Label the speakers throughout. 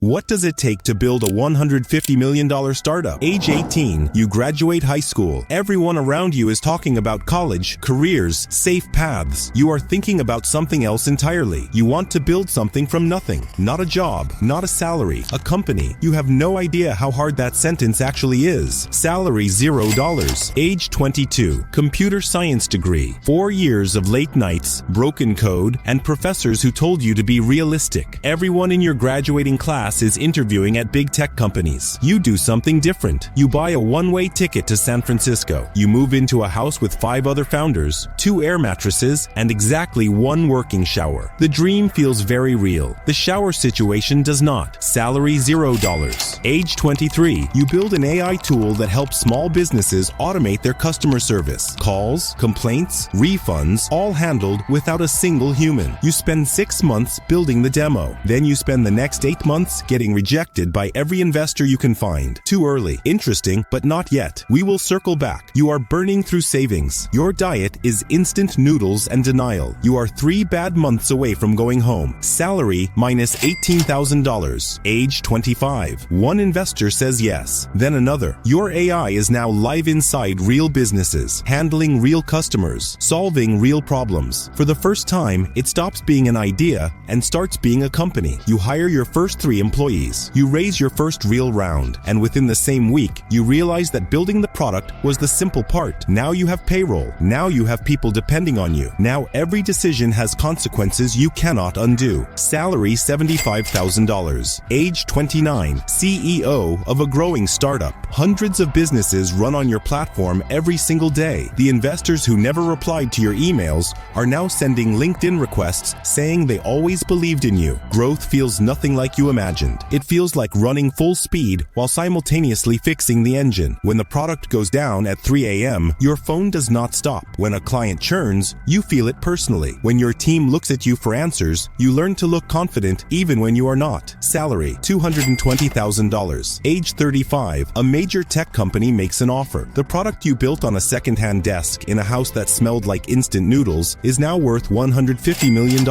Speaker 1: What does it take to build a $150 million startup? Age 18, you graduate high school. Everyone around you is talking about college, careers, safe paths. You are thinking about something else entirely. You want to build something from nothing. Not a job, not a salary, a company. You have no idea how hard that sentence actually is. Salary $0. Age 22, computer science degree. 4 years of late nights, broken code, and professors who told you to be realistic. Everyone in your graduating class is interviewing at big tech companies. You do something different. You buy a one-way ticket to San Francisco. You move into a house with 5 other founders, 2 air mattresses, and exactly 1 working shower. The dream feels very real. The shower situation does not. Salary $0. Age 23, you build an AI tool that helps small businesses automate their customer service. Calls, complaints, refunds, all handled without a single human. You spend 6 months building the demo. Then you spend the next 8 months getting rejected by every investor you can find. Too early. Interesting, but not yet. We will circle back. You are burning through savings. Your diet is instant noodles and denial. You are 3 bad months away from going home. Salary minus $18,000. Age 25. One investor says yes, then another. Your AI is now live inside real businesses, handling real customers, solving real problems. For the first time, it stops being an idea and starts being a company. You hire your first 3 employees. You raise your first real round, and within the same week, you realize that building the product was the simple part. Now you have payroll. Now you have people depending on you. Now every decision has consequences you cannot undo. Salary $75,000. Age 29. CEO of a growing startup. Hundreds of businesses run on your platform every single day. The investors who never replied to your emails are now sending LinkedIn requests saying they always believed in you. Growth feels nothing like you imagined. It feels like running full speed while simultaneously fixing the engine. When the product goes down at 3 a.m., your phone does not stop. When a client churns, you feel it personally. When your team looks at you for answers, you learn to look confident even when you are not. Salary $220,000. Age 35. A major tech company makes an offer. The product you built on a second-hand desk in a house that smelled like instant noodles is now worth $150 million.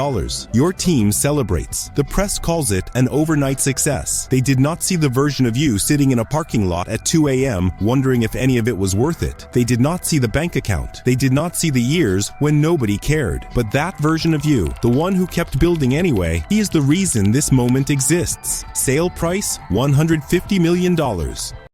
Speaker 1: Your team celebrates. The press calls it an overnight success. They did not see the version of you sitting in a parking lot at 2 a.m. wondering if any of it was worth it. They did not see the bank account. They did not see the years when nobody cared. But that version of you, the one who kept building anyway, he is the reason this moment exists. Sale price $150 million.